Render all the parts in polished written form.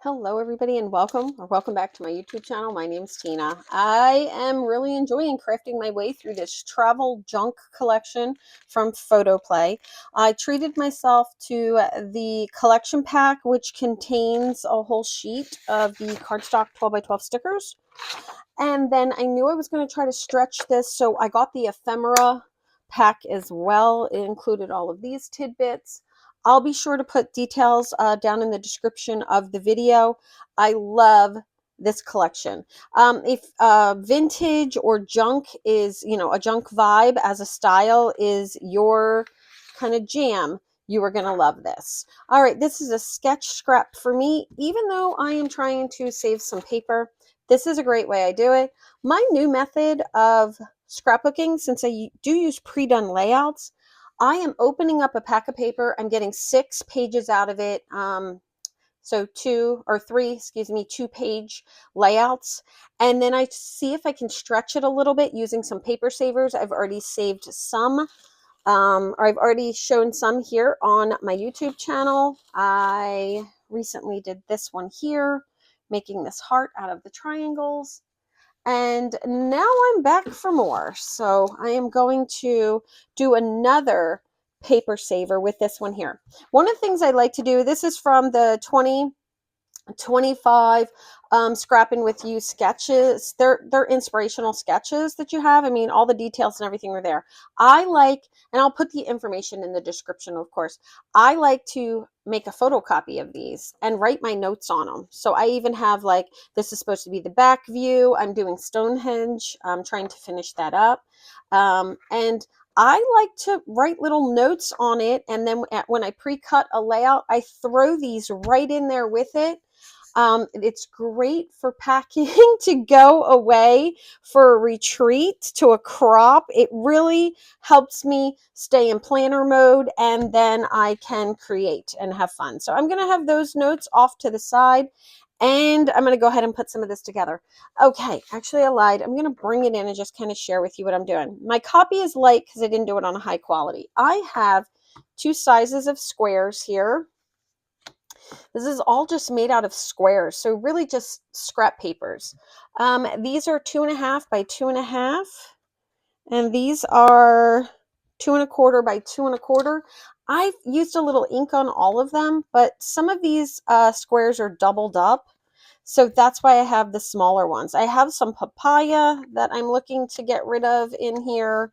Hello, everybody, and welcome back to my YouTube channel. My name's Tina. I am really enjoying crafting my way through this travel junk collection from Photoplay. I treated myself to the collection pack, which contains a whole sheet of the cardstock 12 by 12 stickers. And then I knew I was going to try to stretch this, so I got the ephemera pack as well. It included all of these tidbits. I'll be sure to put details down in the description of the video. I love this collection. If vintage or junk is, a junk vibe as a style is your kind of jam, you are going to love this. All right, this is a sketch scrap for me. Even though I am trying to save some paper, this is a great way I do it. My new method of scrapbooking, since I do use pre-done layouts, I am opening up a pack of paper. I'm getting 6 pages out of it. So 2-page layouts. And then I see if I can stretch it a little bit using some paper savers. I've already saved some, or I've already shown some here on my YouTube channel. I recently did this one here, making this heart out of the triangles. And now I'm back for more. So I am going to do another paper saver with this one here. One of the things I like to do, this is from the 2025 Scrapping With You sketches. They're inspirational sketches that you have. I mean, all the details and everything are there. I like, and I'll put the information in the description, of course. I like to make a photocopy of these and write my notes on them. So I even have, like, this is supposed to be the back view. I'm doing Stonehenge. I'm trying to finish that up. And I like to write little notes on it, and then when I pre-cut a layout, I throw these right in there with it. It's great for packing to go away for a retreat, to a crop. It really helps me stay in planner mode, and then I can create and have fun. So I'm going to have those notes off to the side, and I'm going to go ahead and put some of this together. Okay, actually I lied. I'm going to bring it in and just kind of share with you what I'm doing. My copy is light because I didn't do it on a high quality. I have 2 sizes of squares here. This is all just made out of squares, so really just scrap papers. These are 2.5 by 2.5, and these are 2.25 by 2.25. I've used a little ink on all of them, but some of these squares are doubled up, so that's why I have the smaller ones. I have some papaya that I'm looking to get rid of in here.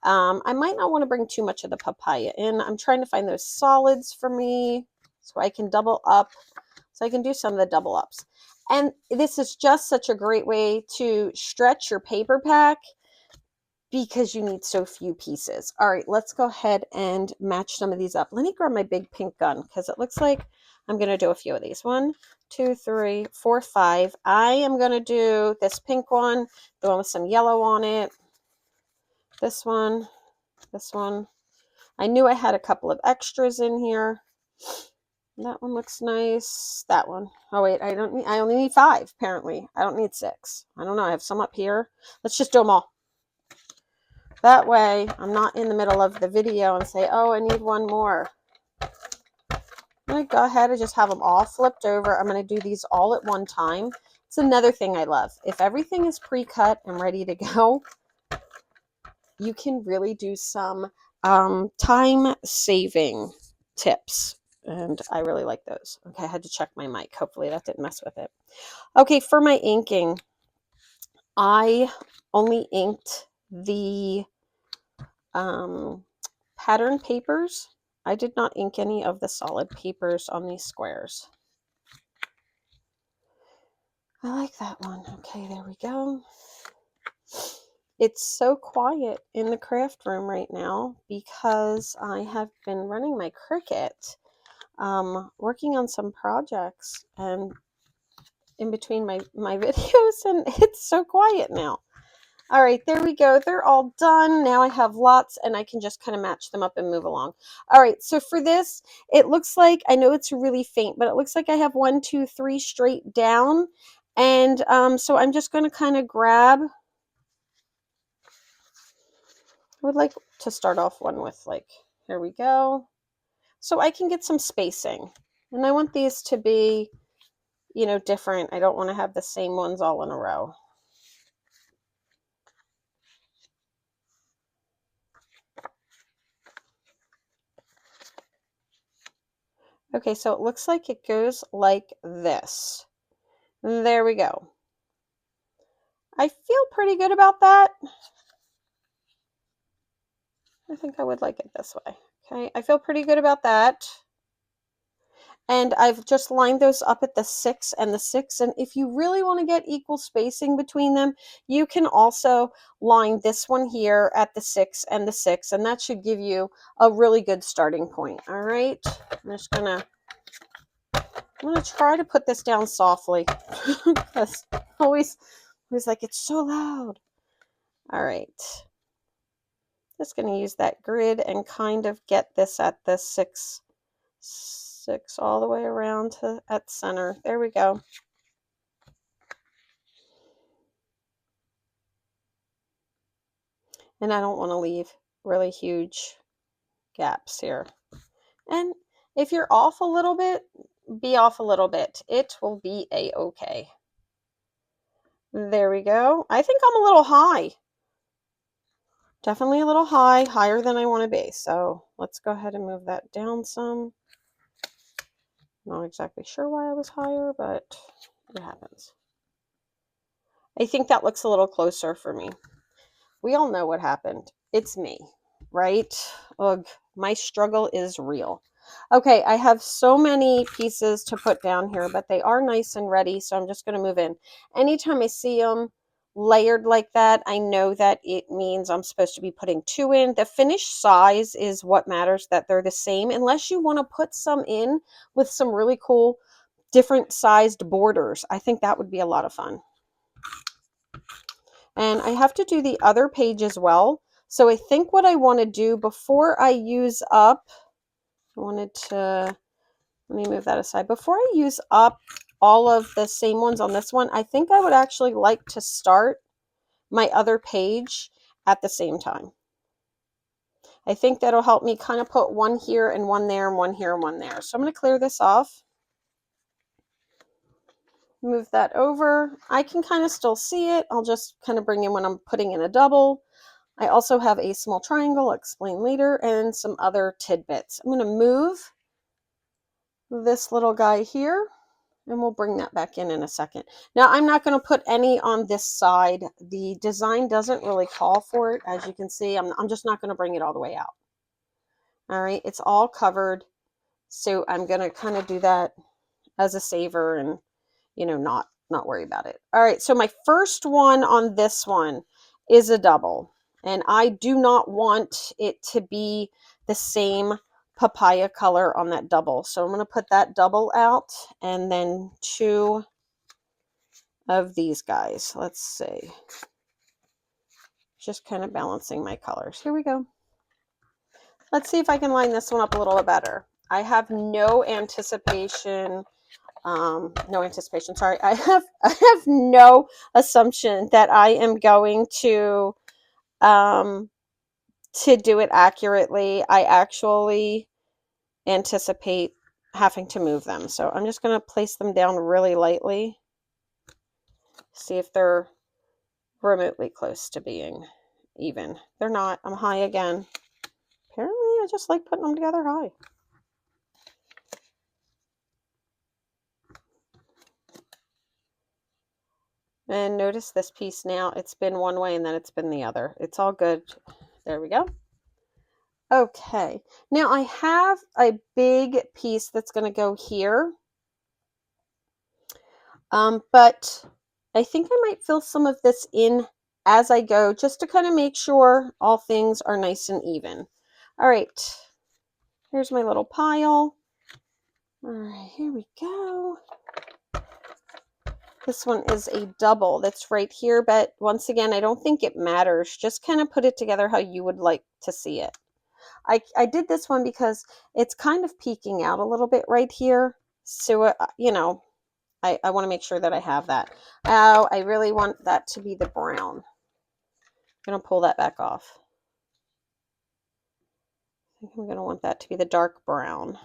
I might not want to bring too much of the papaya in. I'm trying to find those solids for me so I can double up, so I can do some of the double ups. And this is just such a great way to stretch your paper pack because you need so few pieces. All right, let's go ahead and match some of these up. Let me grab my big pink gun because it looks like I'm going to do a few of these. 1, 2, 3, 4, 5. I am going to do this pink one, the one with some yellow on it. This one. I knew I had a couple of extras in here. That one looks nice. That one. Oh wait, I only need 5 apparently. I don't need 6. I don't know. I have some up here. Let's just do them all. That way I'm not in the middle of the video and say, oh, I need one more. I'm going to go ahead and just have them all flipped over. I'm going to do these all at one time. It's another thing I love. If everything is pre-cut and ready to go, you can really do some time-saving tips, and I really like those. Okay, I had to check my mic. Hopefully that didn't mess with it. Okay, for my inking, I only inked the pattern papers. I did not ink any of the solid papers on these squares. I like that one. Okay, there we go. It's so quiet in the craft room right now because I have been running my Cricut, working on some projects and in between my videos, and it's so quiet now. All right, there we go. They're all done. Now I have lots, and I can just kind of match them up and move along. All right, so for this, it looks like, I know it's really faint, but it looks like I have 1, 2, 3 straight down. And so I'm just going to kind of grab, I would like to start off one with, like, here we go. So I can get some spacing. And I want these to be you know, different. I don't want to have the same ones all in a row. Okay, so it looks like it goes like this. There we go. I feel pretty good about that. I think I would like it this way. Okay, I feel pretty good about that. And I've just lined those up at the 6 and the 6. And if you really want to get equal spacing between them, you can also line this one here at the 6 and the 6. And that should give you a really good starting point. All right. I'm gonna try to put this down softly because always like it's so loud. All right. Just going to use that grid and kind of get this at the 6 all the way around to at center. There we go. And I don't want to leave really huge gaps here. And if you're off a little bit, be off a little bit. It will be a-okay. There we go. I think I'm a little high. Definitely a little high, higher than I want to be. So let's go ahead and move that down some. Not exactly sure why I was higher, but it happens. I think that looks a little closer for me. We all know what happened. It's me, right? Ugh, my struggle is real. Okay, I have so many pieces to put down here, but they are nice and ready, so I'm just going to move in. Anytime I see them layered like that, I know that it means I'm supposed to be putting 2 in. The finished size is what matters, that they're the same, unless you want to put some in with some really cool different sized borders. I think that would be a lot of fun. And I have to do the other page as well. So I think what I want to do before I use up, let me move that aside. Before I use up all of the same ones on this one, I think I would actually like to start my other page at the same time. I think that'll help me kind of put one here and one there and one here and one there. So I'm going to clear this off. Move that over. I can kind of still see it. I'll just kind of bring in when I'm putting in a double. I also have a small triangle, I'll explain later, and some other tidbits. I'm going to move this little guy here, and we'll bring that back in a second. Now, I'm not going to put any on this side. The design doesn't really call for it. As you can see, I'm just not going to bring it all the way out. All right, it's all covered. So I'm going to kind of do that as a saver and, you know, not worry about it. All right, so my first one on this one is a double. And I do not want it to be the same papaya color on that double. So I'm going to put that double out and then 2 of these guys. Let's see. Just kind of balancing my colors. Here we go. Let's see if I can line this one up a little bit better. I have no anticipation. Sorry. I have no assumption that I am going to do it accurately. I actually anticipate having to move them. So I'm just going to place them down really lightly. See if they're remotely close to being even. They're not. I'm high again. Apparently, I just like putting them together high. And notice this piece now, it's been one way and then it's been the other. It's all good. There we go. Okay, now I have a big piece that's going to go here. But I think I might fill some of this in as I go, just to kind of make sure all things are nice and even. All right, here's my little pile. All right, here we go. This one is a double that's right here, but once again, I don't think it matters. Just kind of put it together how you would like to see it. I did this one because it's kind of peeking out a little bit right here. So, you know, I want to make sure that I have that. Oh, I really want that to be the brown. I'm going to pull that back off. I think I'm going to want that to be the dark brown.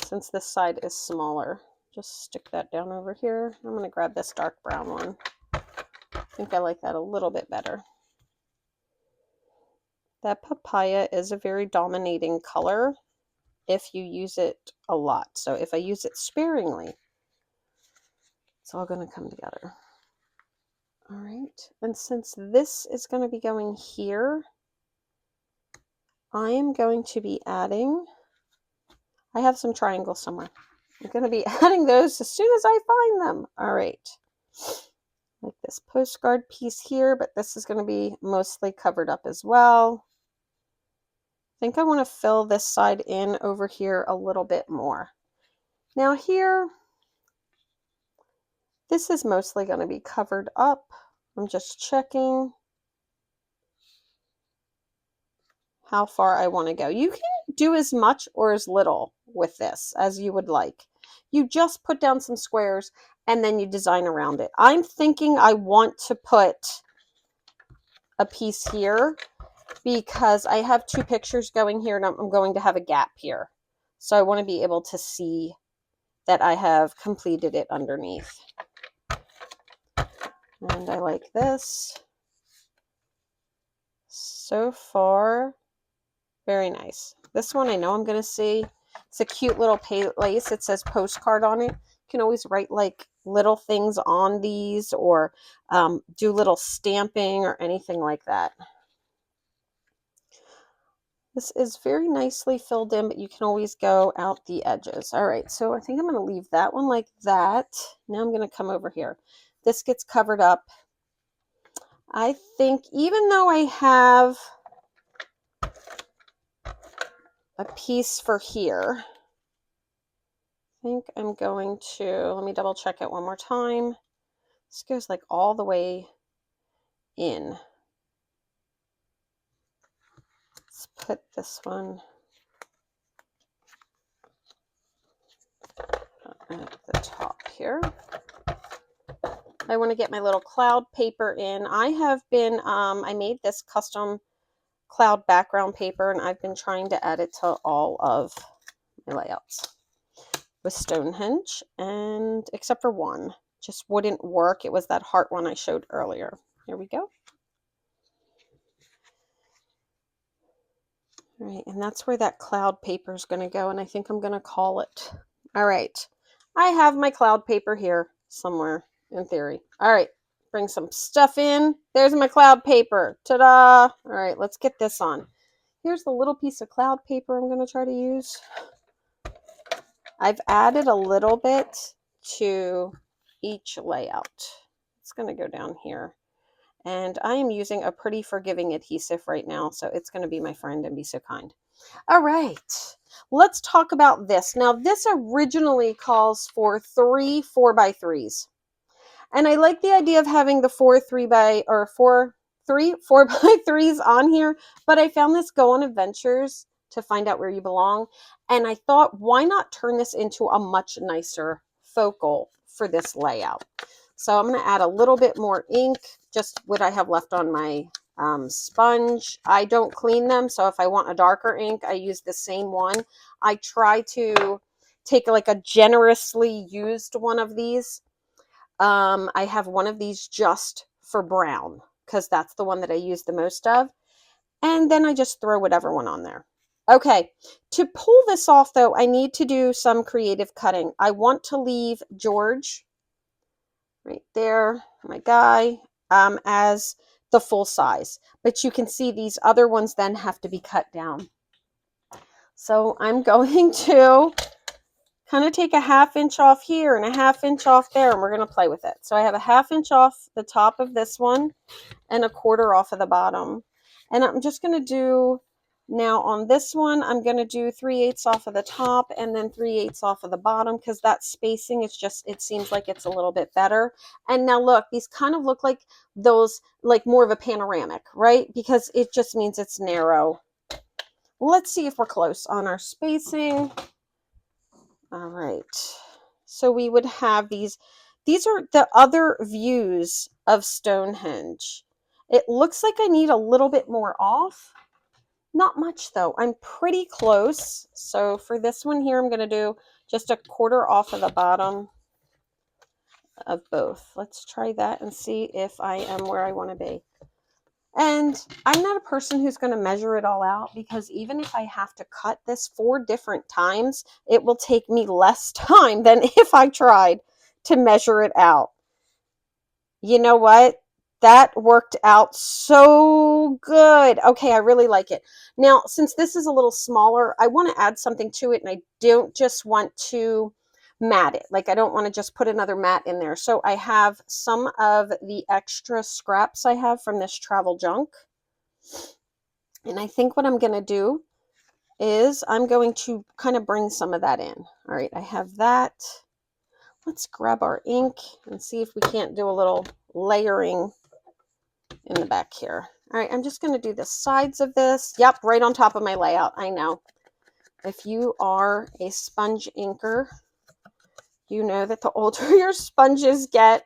since this side is smaller. Just stick that down over here. I'm going to grab this dark brown one. I think I like that a little bit better. That papaya is a very dominating color if you use it a lot. So if I use it sparingly, it's all going to come together. All right, and since this is going to be going here, I am going to be adding, I have some triangles somewhere. I'm going to be adding those as soon as I find them. All right, like this postcard piece here, but this is going to be mostly covered up as well. I think I want to fill this side in over here a little bit more. Now here, this is mostly going to be covered up. I'm just checking how far I want to go. You can do as much or as little with this as you would like. You just put down some squares and then you design around it. I'm thinking I want to put a piece here because I have two pictures going here and I'm going to have a gap here. So I want to be able to see that I have completed it underneath. And I like this. So far, very nice. This one I know I'm going to see. It's a cute little lace. It says postcard on it. You can always write like little things on these or do little stamping or anything like that. This is very nicely filled in, but you can always go out the edges. All right, so I think I'm going to leave that one like that. Now I'm going to come over here. This gets covered up. I think even though I have a piece for here, I think I'm going to, let me double check it one more time. This goes like all the way in. Let's put this one at the top here. I want to get my little cloud paper in. I have been, I made this custom cloud background paper and I've been trying to add it to all of my layouts with Stonehenge, and except for one, just wouldn't work. It was that heart one I showed earlier. Here we go. All right, and that's where that cloud paper is going to go, and I think I'm going to call it. All right, I have my cloud paper here somewhere in theory. All right, bring some stuff in. There's my cloud paper. Ta-da! All right, let's get this on. Here's the little piece of cloud paper I'm going to try to use. I've added a little bit to each layout. It's going to go down here. And I am using a pretty forgiving adhesive right now, so it's going to be my friend and be so kind. All right, let's talk about this. Now, this originally calls for 3 4x3s. And I like the idea of having the 4 4x3s on here, but I found this Go on Adventures to find out where you belong. And I thought, why not turn this into a much nicer focal for this layout? So I'm going to add a little bit more ink, just what I have left on my sponge. I don't clean them, so if I want a darker ink, I use the same one. I try to take like a generously used one of these. I have one of these just for brown because that's the one that I use the most of. And then I just throw whatever one on there. Okay, to pull this off though, I need to do some creative cutting. I want to leave George right there, my guy, as the full size. But you can see these other ones then have to be cut down. So I'm going to kind of take a 1/2 inch off here and a 1/2 inch off there, and we're going to play with it. So I have a 1/2 inch off the top of this one and a 1/4 off of the bottom. And I'm just going to do, now on this one, I'm going to do 3/8 off of the top and then 3/8 off of the bottom because that spacing is just, it seems like it's a little bit better. And now look, these kind of look like those, like more of a panoramic, right? Because it just means it's narrow. Let's see if we're close on our spacing. All right, so we would have these are the other views of Stonehenge. It looks like I need a little bit more off. Not much though, I'm pretty close. So for this one here, I'm going to do just a quarter off of the bottom of both. Let's try that and see if I am where I want to be. And I'm not a person who's going to measure it all out, because even if I have to cut this 4 different times, it will take me less time than if I tried to measure it out. You know what? That worked out so good. Okay, I really like it. Now, since this is a little smaller, I want to add something to it, and I don't just want to mat it. Like, I don't want to just put another mat in there. So I have some of the extra scraps I have from this travel junk. And I think what I'm going to do is I'm going to kind of bring some of that in. All right, I have that. Let's grab our ink and see if we can't do a little layering in the back here. All right, I'm just going to do the sides of this. Yep, right on top of my layout. I know. If you are a sponge inker, you know that the older your sponges get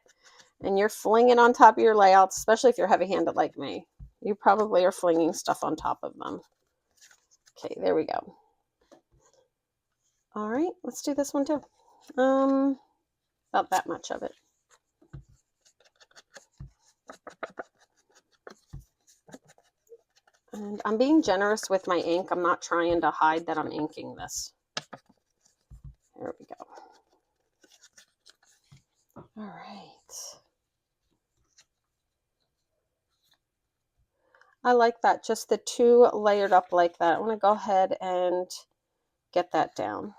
and you're flinging on top of your layouts, especially if you're heavy-handed like me, you probably are flinging stuff on top of them. Okay, there we go. All right, let's do this one too. About that much of it. And I'm being generous with my ink. I'm not trying to hide that I'm inking this. There we go. All right. I like that, just the 2 layered up like that. I want to go ahead and get that down.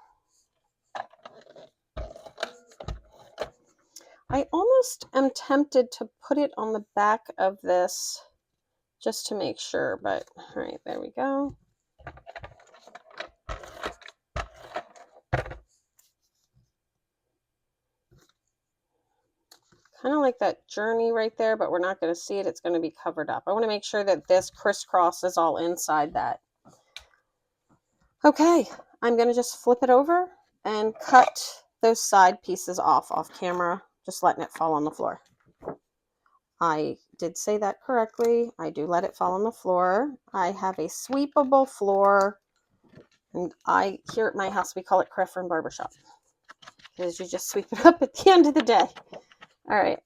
I almost am tempted to put it on the back of this just to make sure, but all right, there we go. Kind of like that journey right there, but we're not going to see it. It's going to be covered up. I want to make sure that this crisscross is all inside that. Okay, I'm going to just flip it over and cut those side pieces off camera, just letting it fall on the floor. I did say that correctly. I do let it fall on the floor. I have a sweepable floor, and here at my house, we call it Craft Room Barbershop, because you just sweep it up at the end of the day. All right.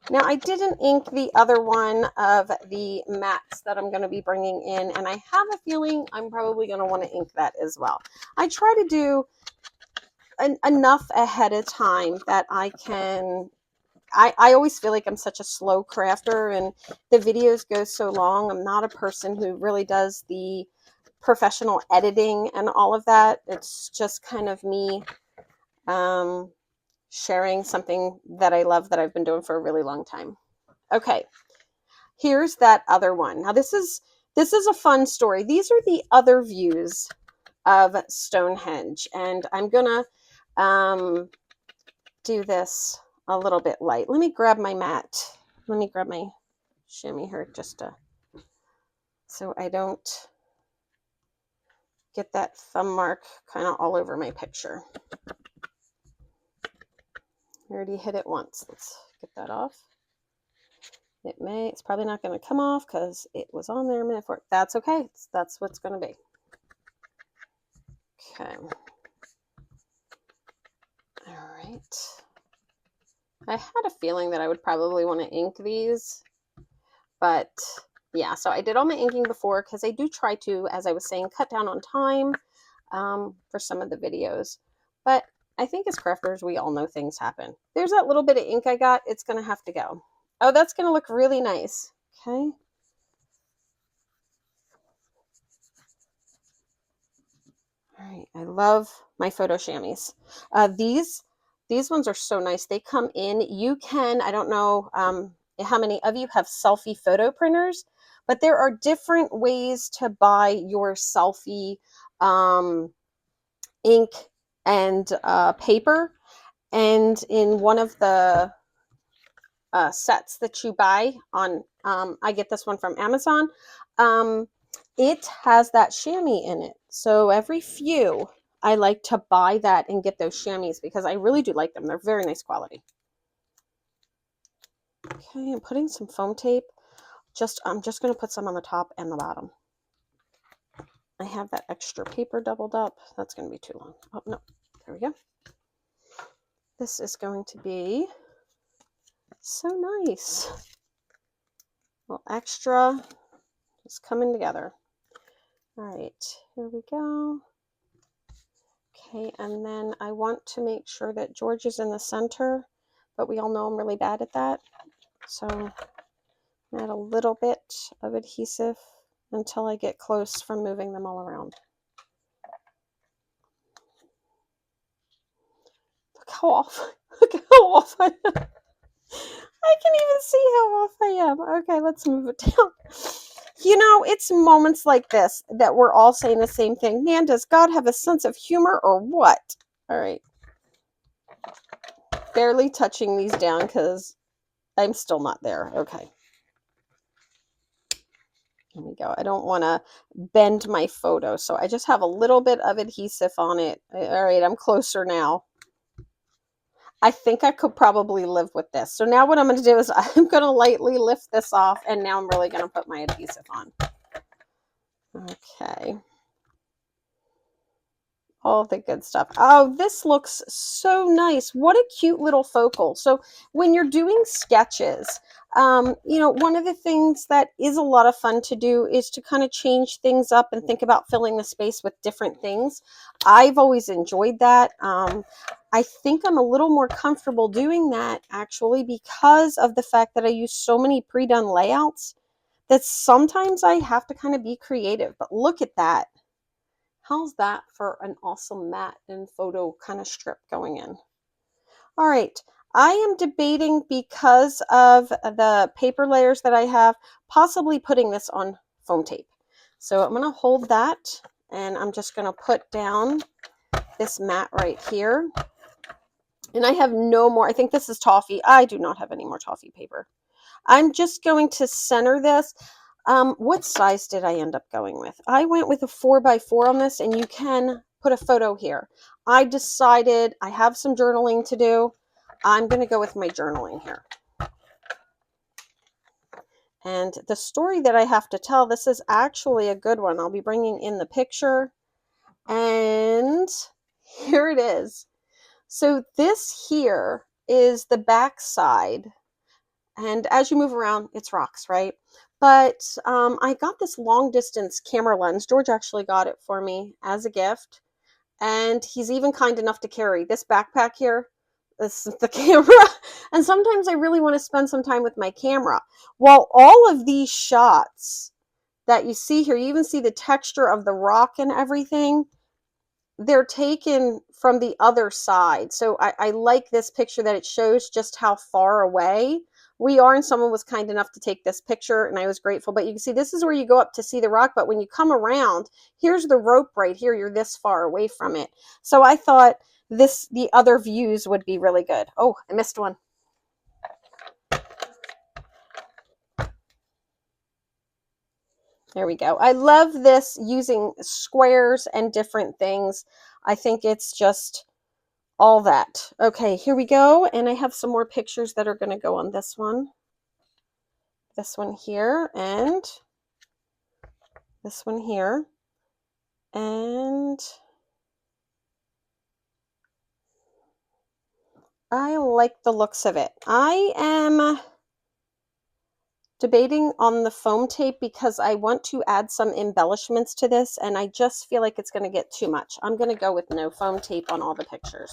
Now, I didn't ink the other one of the mats that I'm going to be bringing in, and I have a feeling I'm probably going to want to ink that as well. I try to do enough ahead of time that I can... I always feel like I'm such a slow crafter, and the videos go so long. I'm not a person who really does the professional editing and all of that. It's just kind of me sharing something that I love, that I've been doing for a really long time. Okay, here's that other one. Now this is a fun story. These are the other views of Stonehenge, and I'm gonna do this a little bit light. Let me grab my mat. Let me grab my chamois here just so I don't get that thumb mark kind of all over my picture. I already hit it once. Let's get that off. It's probably not going to come off because it was on there a minute before. That's okay. That's what's going to be. Okay. All right. I had a feeling that I would probably want to ink these, but yeah, so I did all my inking before, because I do try to, as I was saying, cut down on time for some of the videos. But I think as crafters, we all know things happen. There's that little bit of ink I got. It's going to have to go. Oh, that's going to look really nice. Okay. All right. I love my photo chamois. These ones are so nice. They come in. You can, I don't know how many of you have selfie photo printers, but there are different ways to buy your selfie ink and paper. And in one of the sets that you buy on, I get this one from Amazon, it has that chamois in it. So every few, I like to buy that and get those chamois, because I really do like them. They're very nice quality. Okay, I'm putting some foam tape. I'm just going to put some on the top and the bottom. I have that extra paper doubled up. That's going to be too long. Oh, no. There we go. This is going to be so nice. A little extra, just coming together. All right, here we go. Okay, and then I want to make sure that George is in the center, but we all know I'm really bad at that. So add a little bit of adhesive until I get close from moving them all around. Look how off, look how off I am. I can even see how off I am. Okay, let's move it down. You know, it's moments like this that we're all saying the same thing. Man, does God have a sense of humor or what? All right. Barely touching these down because I'm still not there. Okay. Here we go. I don't want to bend my photo, so I just have a little bit of adhesive on it. All right, I'm closer now. I think I could probably live with this. So now what I'm going to do is I'm going to lightly lift this off, and now I'm really going to put my adhesive on. Okay. All the good stuff. Oh, this looks so nice. What a cute little focal. So when you're doing sketches, you know, one of the things that is a lot of fun to do is to kind of change things up and think about filling the space with different things. I've always enjoyed that. I think I'm a little more comfortable doing that actually because of the fact that I use so many pre-done layouts that sometimes I have to kind of be creative. But look at that. How's that for an awesome matte and photo kind of strip going in? All right, I am debating because of the paper layers that I have, possibly putting this on foam tape. So I'm going to hold that and I'm just going to put down this mat right here. And I have no more. I think this is toffee. I do not have any more toffee paper. I'm just going to center this. What size did I end up going with? I went with a 4x4 on this, and you can put a photo here. I decided I have some journaling to do. I'm going to go with my journaling here. And the story that I have to tell, this is actually a good one. I'll be bringing in the picture. And here it is. So this here is the back side. And as you move around, it's rocks, right? But I got this long distance camera lens. George actually got it for me as a gift. And he's even kind enough to carry this backpack here. This is the camera. And sometimes I really want to spend some time with my camera. Well, all of these shots that you see here, you even see the texture of the rock and everything. They're taken from the other side. So I like this picture that it shows just how far away we are, and someone was kind enough to take this picture, and I was grateful. But you can see this is where you go up to see the rock, but when you come around, here's the rope right here. You're this far away from it. So I thought the other views would be really good. Oh, I missed one. There we go. I love this, using squares and different things. I think it's just all that. Okay, here we go. And I have some more pictures that are going to go on this one here, and this one here. And I like the looks of it. I am debating on the foam tape because I want to add some embellishments to this, and I just feel like it's going to get too much. I'm going to go with no foam tape on all the pictures.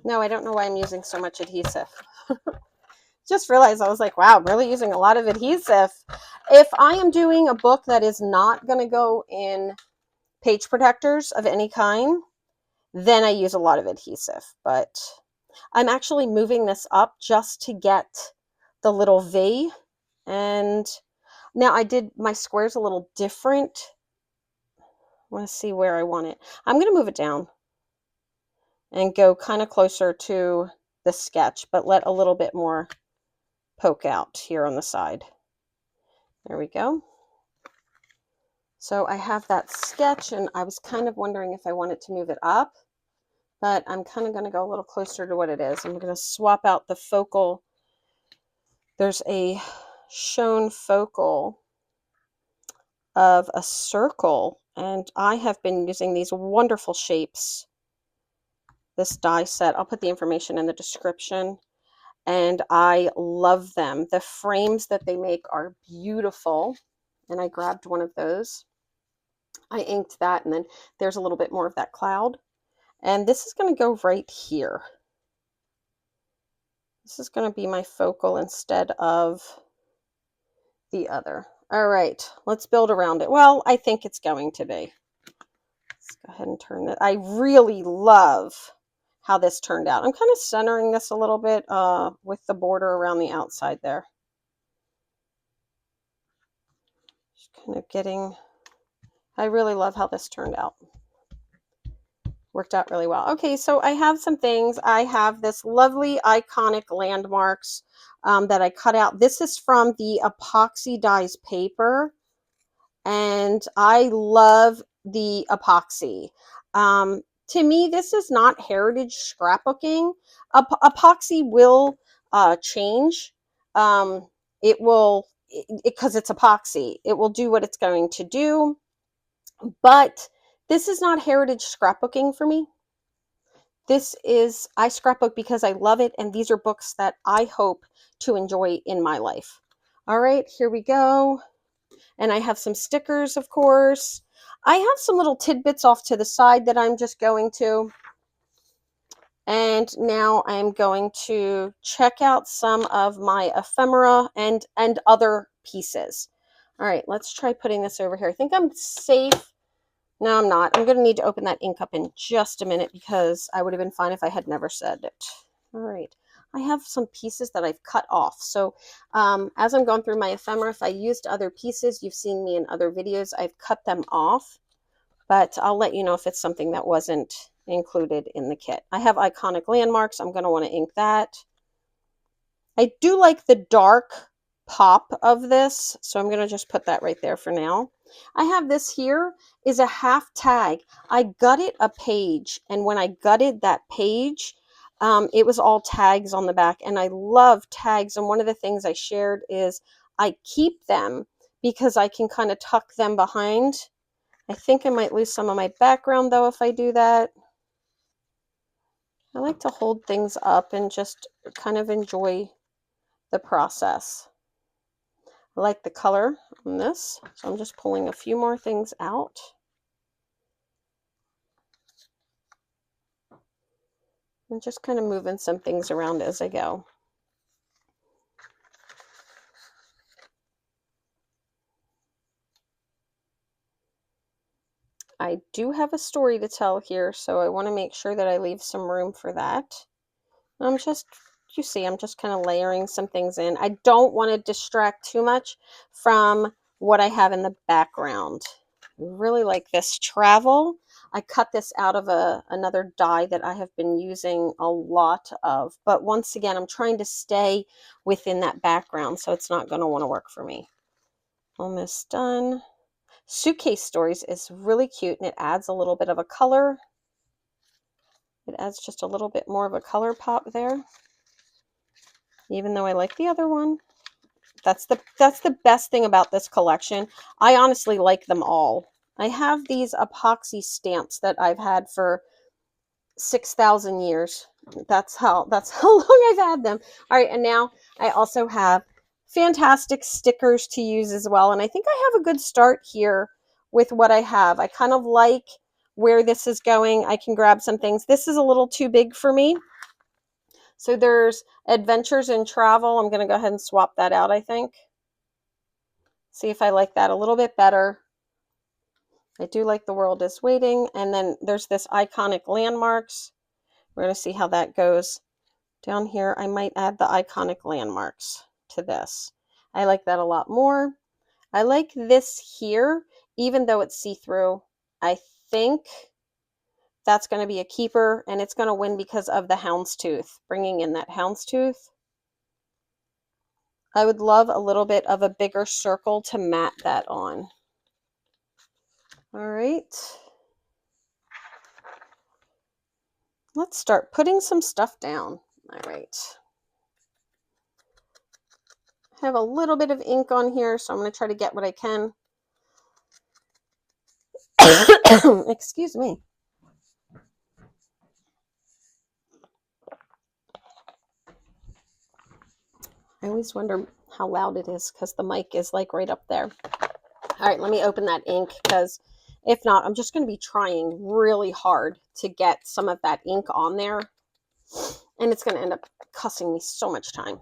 No, I don't know why I'm using so much adhesive. Just realized, I was like, wow, I'm really using a lot of adhesive. If I am doing a book that is not going to go in page protectors of any kind, then I use a lot of adhesive. But I'm actually moving this up just to get the little V. And now I did my squares a little different. I want to see where I want it. I'm going to move it down and go kind of closer to the sketch, but let a little bit more poke out here on the side. There we go. So I have that sketch, and I was kind of wondering if I wanted to move it up, but I'm kind of going to go a little closer to what it is. I'm going to swap out the focal There's a shown focal of a circle, and I have been using these wonderful shapes, this die set. I'll put the information in the description, and I love them. The frames that they make are beautiful, and I grabbed one of those. I inked that, and then there's a little bit more of that cloud, and this is going to go right here. This is going to be my focal instead of the other. All right, let's build around it. Well, I think it's going to be. Let's go ahead and turn it. I really love how this turned out. I'm kind of centering this a little bit with the border around the outside there. Just kind of getting, I really love how this turned out. Worked out really well. Okay, so I have some things. I have this lovely iconic landmarks that I cut out. This is from the epoxy dyes paper, and I love the epoxy. To me, this is not heritage scrapbooking. Epoxy will change. It will, because it's epoxy, it will do what it's going to do. But this is not heritage scrapbooking for me. This is, I scrapbook because I love it, and these are books that I hope to enjoy in my life. All right, here we go. And I have some stickers, of course. I have some little tidbits off to the side that I'm just going to. And now I'm going to check out some of my ephemera and other pieces. All right, let's try putting this over here. I think I'm safe. No, I'm not. I'm going to need to open that ink up in just a minute because I would have been fine if I had never said it. All right. I have some pieces that I've cut off. So as I'm going through my ephemera, if I used other pieces, you've seen me in other videos, I've cut them off. But I'll let you know if it's something that wasn't included in the kit. I have iconic landmarks. I'm going to want to ink that. I do like the dark pop of this, so I'm going to just put that right there for now. I have this here is a half tag. I gutted a page, and when I gutted that page, it was all tags on the back, and I love tags. And one of the things I shared is I keep them because I can kind of tuck them behind. I think I might lose some of my background though if I do that. I like to hold things up and just kind of enjoy the process. I like the color on this, so I'm just pulling a few more things out. And just kind of moving some things around as I go. I do have a story to tell here, so I want to make sure that I leave some room for that. I'm just, you see, I'm just kind of layering some things in. I don't want to distract too much from what I have in the background. I really like this travel. I cut this out of another die that I have been using a lot of. But once again, I'm trying to stay within that background, so it's not going to want to work for me. Almost done. Suitcase Stories is really cute, and it adds a little bit of a color. It adds just a little bit more of a color pop there. Even though I like the other one. That's the best thing about this collection. I honestly like them all. I have these epoxy stamps that I've had for 6,000 years. That's how long I've had them. All right, and now I also have fantastic stickers to use as well. And I think I have a good start here with what I have. I kind of like where this is going. I can grab some things. This is a little too big for me. So there's Adventures in Travel. I'm going to go ahead and swap that out, I think. See if I like that a little bit better. I do like The World is Waiting. And then there's this iconic landmarks. We're going to see how that goes. Down here, I might add the iconic landmarks to this. I like that a lot more. I like this here, even though it's see-through. I think that's going to be a keeper, and it's going to win because of the houndstooth, bringing in that houndstooth. I would love a little bit of a bigger circle to mat that on. All right. Let's start putting some stuff down. All right. I have a little bit of ink on here, so I'm going to try to get what I can. Excuse me. I always wonder how loud it is because the mic is like right up there. All right, let me open that ink because if not, I'm just going to be trying really hard to get some of that ink on there. And it's going to end up costing me so much time.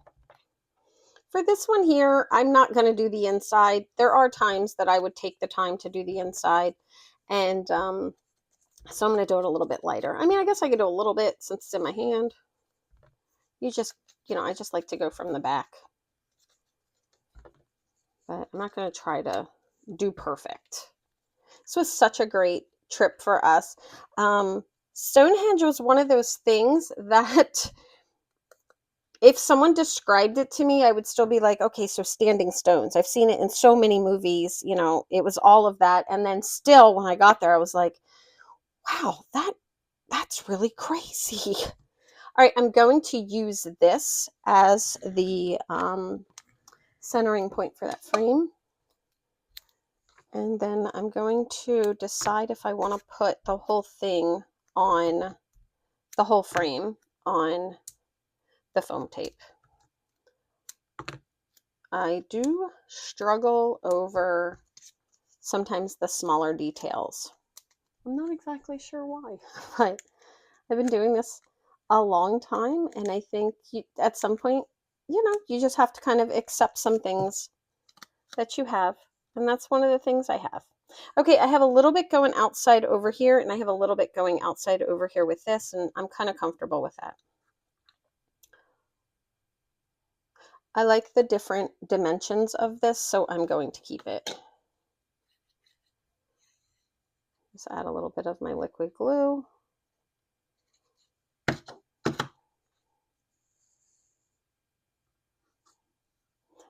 For this one here, I'm not going to do the inside. There are times that I would take the time to do the inside. And so I'm going to do it a little bit lighter. I mean, I guess I could do a little bit since it's in my hand. I just like to go from the back. But I'm not going to try to do perfect. This was such a great trip for us. Stonehenge was one of those things that if someone described it to me, I would still be like, okay, so standing stones. I've seen it in so many movies, it was all of that. And then still when I got there, I was like, wow, that's really crazy. All right, I'm going to use this as the centering point for that frame. And then I'm going to decide if I want to put the whole thing on, the whole frame on the foam tape. I do struggle over sometimes the smaller details. I'm not exactly sure why, but I've been doing this a long time, and I think at some point, you just have to kind of accept some things that you have, and that's one of the things I have. Okay, I have a little bit going outside over here, and I have a little bit going outside over here with this, and I'm kind of comfortable with that. I like the different dimensions of this, so I'm going to keep it. Just add a little bit of my liquid glue.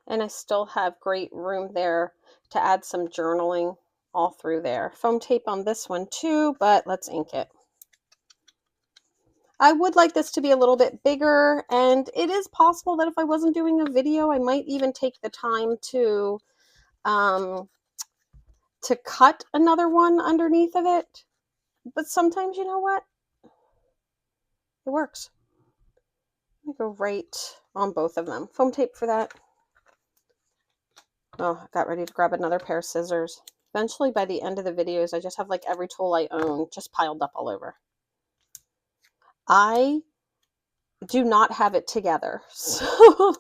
And I still have great room there to add some journaling all through there. Foam tape on this one too, but let's ink it. I would like this to be a little bit bigger, and it is possible that if I wasn't doing a video, I might even take the time to cut another one underneath of it. But sometimes, you know what? It works. I'm gonna go right on both of them. Foam tape for that. Oh, I got ready to grab another pair of scissors. Eventually, by the end of the videos, I just have like every tool I own just piled up all over. I do not have it together. So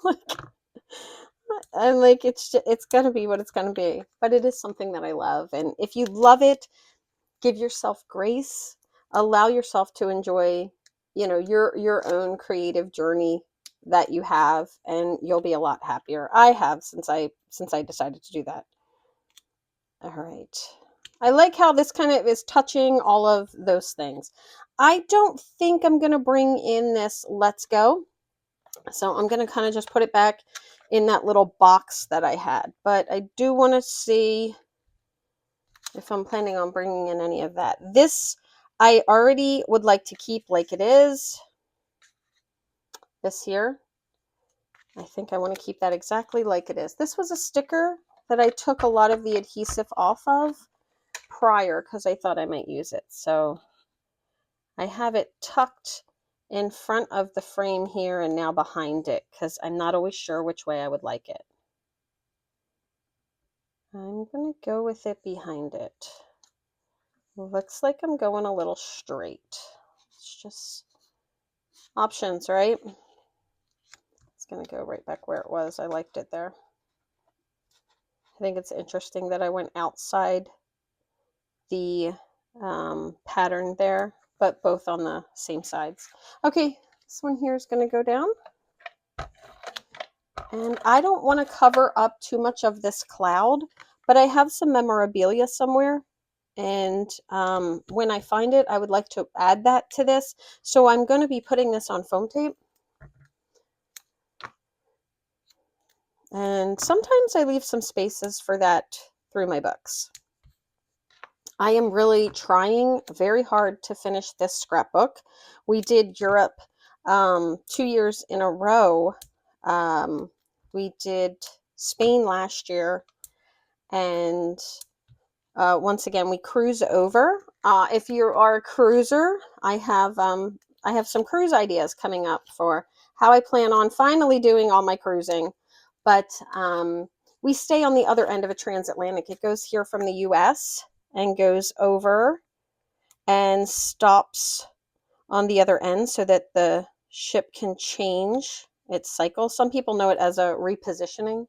it's going to be what it's going to be. But it is something that I love. And if you love it, give yourself grace. Allow yourself to enjoy, your own creative journey that you have, and you'll be a lot happier. I have since I decided to do that. All right. I like how this kind of is touching all of those things. I don't think I'm going to bring in this Let's Go. So I'm going to kind of just put it back in that little box that I had. But I do want to see if I'm planning on bringing in any of that. This I already would like to keep like it is. This here, I think I want to keep that exactly like it is. This was a sticker that I took a lot of the adhesive off of prior because I thought I might use it. So I have it tucked in front of the frame here and now behind it because I'm not always sure which way I would like it. I'm going to go with it behind it. Looks like I'm going a little straight. It's just options, right? It's going to go right back where it was. I liked it there. I think it's interesting that I went outside the pattern there, but both on the same sides. Okay, this one here is going to go down. And I don't want to cover up too much of this cloud, but I have some memorabilia somewhere. And when I find it, I would like to add that to this. So I'm going to be putting this on foam tape. And sometimes I leave some spaces for that through my books. I am really trying very hard to finish this scrapbook. We did Europe 2 years in a row. We did Spain last year, and once again we cruise over. If you are a cruiser, I have some cruise ideas coming up for how I plan on finally doing all my cruising. But we stay on the other end of a transatlantic. It goes here from the US and goes over and stops on the other end so that the ship can change its cycle. Some people know it as a repositioning,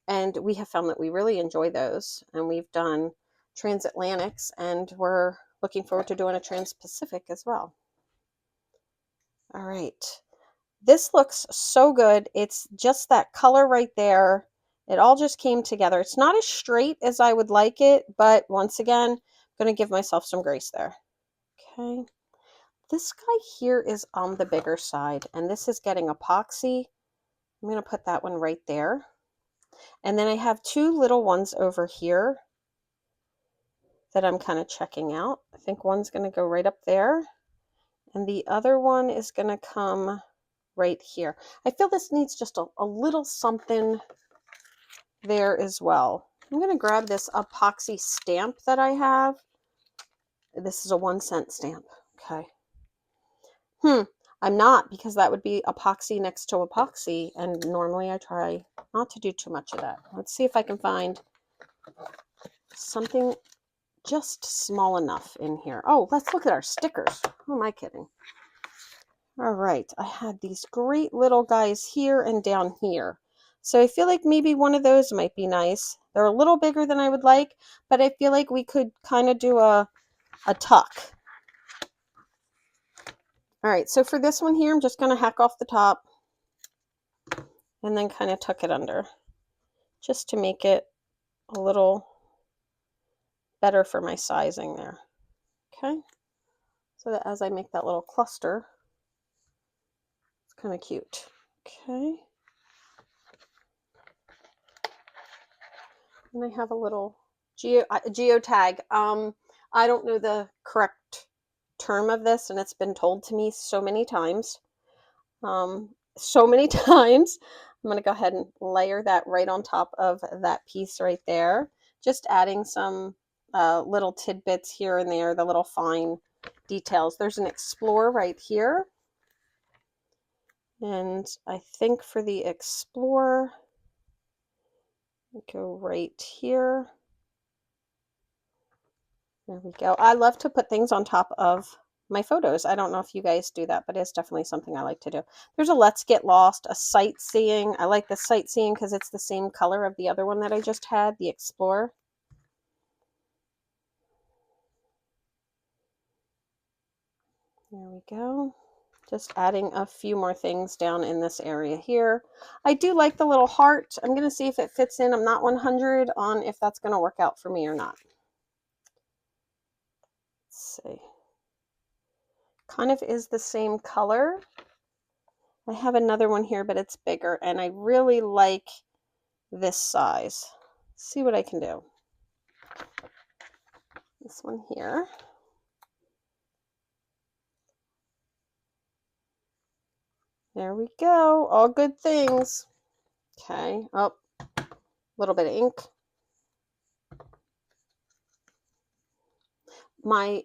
and we have found that we really enjoy those. And we've done transatlantics, and we're looking forward to doing a trans-Pacific as well. All right. This looks so good. It's just that color right there. It all just came together. It's not as straight as I would like it, but once again, I'm going to give myself some grace there. Okay. This guy here is on the bigger side, and this is getting epoxy. I'm going to put that one right there. And then I have two little ones over here that I'm kind of checking out. I think one's going to go right up there, and the other one is going to come right here. I feel this needs just a little something there as well. I'm going to grab this epoxy stamp that I have. This is a 1-cent stamp. Okay. I'm not, because that would be epoxy next to epoxy, and normally I try not to do too much of that. Let's see if I can find something just small enough in here. Oh, let's look at our stickers. Who am I kidding? All right, I had these great little guys here and down here. So I feel like maybe one of those might be nice. They're a little bigger than I would like, but I feel like we could kind of do a tuck. All right, so for this one here, I'm just going to hack off the top and then kind of tuck it under, just to make it a little better for my sizing there. Okay, so that as I make that little cluster, it's kind of cute. Okay, and I have a little geotag. I don't know the correct term of this, and it's been told to me so many times. So many times. I'm going to go ahead and layer that right on top of that piece right there. Just adding some little tidbits here and there, the little fine details. There's an Explore right here. And I think for the Explore, go right here. There we go. I love to put things on top of my photos. I don't know if you guys do that, but it's definitely something I like to do. There's a Let's Get Lost, a Sightseeing. I like the Sightseeing because it's the same color of the other one that I just had, the Explorer. There we go. Just adding a few more things down in this area here. I do like the little heart. I'm going to see if it fits in. I'm not 100 on if that's going to work out for me or not. Let's see. Kind of is the same color. I have another one here, but it's bigger, and I really like this size. Let's see what I can do. This one here. There we go. All good things. Okay. Oh, a little bit of ink. My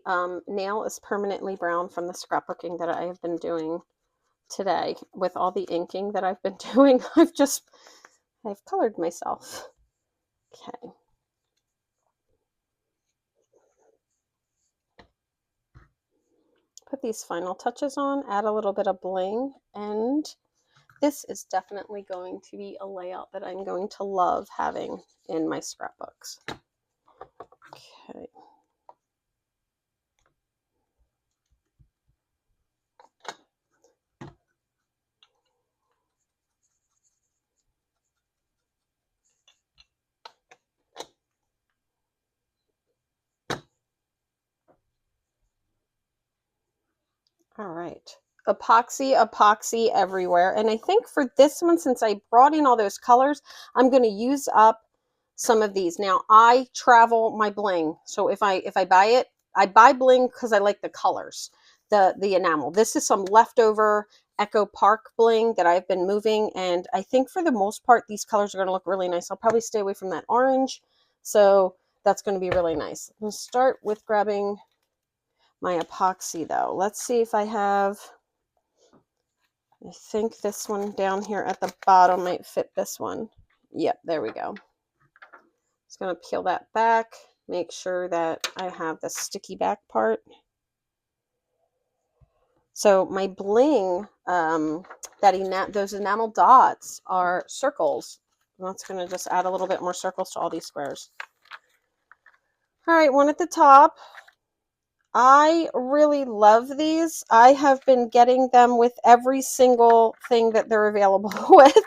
nail is permanently brown from the scrapbooking that I have been doing today. With all the inking that I've been doing, I've colored myself. Okay. Put these final touches on, add a little bit of bling, and this is definitely going to be a layout that I'm going to love having in my scrapbooks. Okay. All right. Epoxy everywhere. And I think for this one, since I brought in all those colors, I'm going to use up some of these. Now, I travel my bling. So if I buy it, I buy bling because I like the colors, the enamel. This is some leftover Echo Park bling that I've been moving, and I think for the most part these colors are going to look really nice. I'll probably stay away from that orange, so that's going to be really nice. I'm going to start with grabbing my epoxy though. Let's see if I have, I think this one down here at the bottom might fit this one. Yep, there we go. Just going to peel that back, make sure that I have the sticky back part. So my bling, those enamel dots are circles. That's going to just add a little bit more circles to all these squares. All right, one at the top. I really love these. I have been getting them with every single thing that they're available with.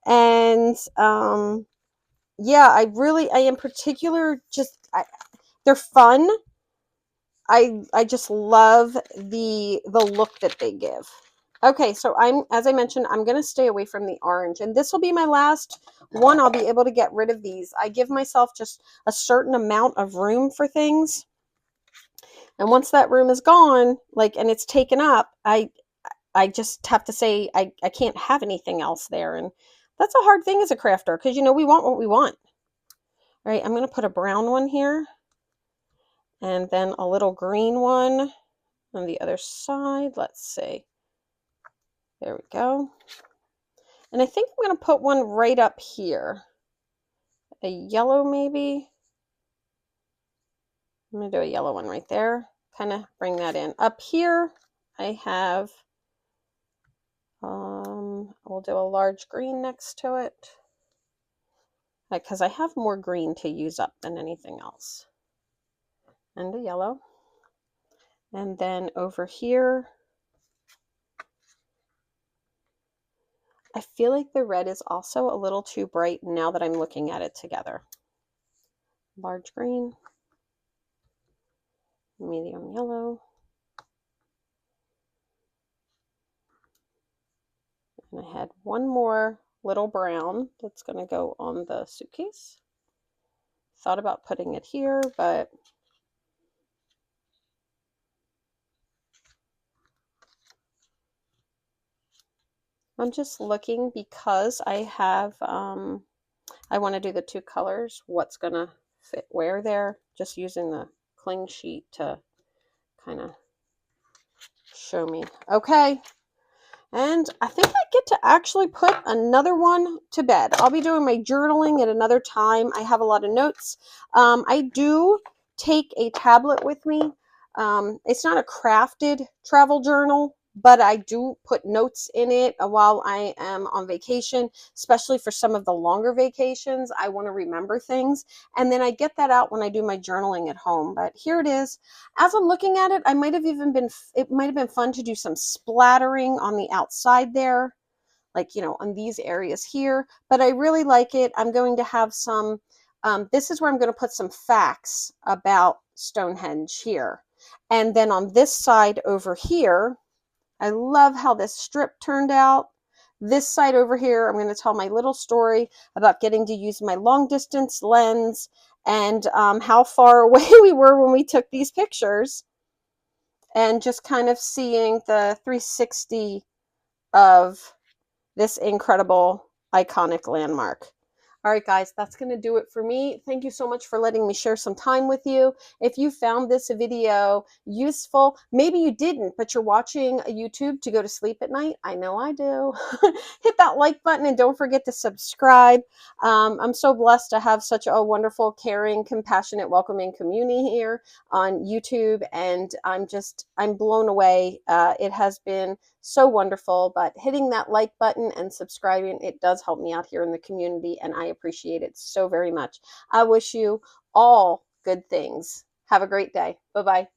And yeah, I am particular, they're fun. I just love the look that they give. Okay, so as I mentioned, I'm going to stay away from the orange, and this will be my last one. I'll be able to get rid of these. I give myself just a certain amount of room for things. And once that room is gone, and it's taken up, I just have to say I can't have anything else there. And that's a hard thing as a crafter, because we want what we want. All right, I'm going to put a brown one here, and then a little green one on the other side. Let's see. There we go. And I think I'm going to put one right up here. A yellow maybe. I'm going to do a yellow one right there. Kind of bring that in. Up here I have, we'll do a large green next to it, because I have more green to use up than anything else. And a yellow. And then over here, I feel like the red is also a little too bright now that I'm looking at it together. Large green, medium yellow, and I had one more little brown that's going to go on the suitcase. Thought about putting it here, but I'm just looking, because I have, I want to do the two colors, what's going to fit where there, just using the cling sheet to kind of show me. Okay. And I think I get to actually put another one to bed. I'll be doing my journaling at another time. I have a lot of notes. I do take a tablet with me. It's not a crafted travel journal, but I do put notes in it while I am on vacation, especially for some of the longer vacations. I want to remember things, and then I get that out when I do my journaling at home. But here it is. As I'm looking at it, it might have been fun to do some splattering on the outside there, on these areas here, but I really like it. I'm going to have some, this is where I'm going to put some facts about Stonehenge here. And then on this side over here, I love how this strip turned out. This side over here, I'm going to tell my little story about getting to use my long distance lens, and how far away we were when we took these pictures, and just kind of seeing the 360 of this incredible iconic landmark. All right, guys, that's going to do it for me. Thank you so much for letting me share some time with you. If you found this video useful, maybe you didn't, but you're watching YouTube to go to sleep at night. I know I do. Hit that like button, and don't forget to subscribe. I'm so blessed to have such a wonderful, caring, compassionate, welcoming community here on YouTube, and I'm blown away. It has been so wonderful, but hitting that like button and subscribing, it does help me out here in the community, and I appreciate it so very much. I wish you all good things. Have a great day. Bye-bye.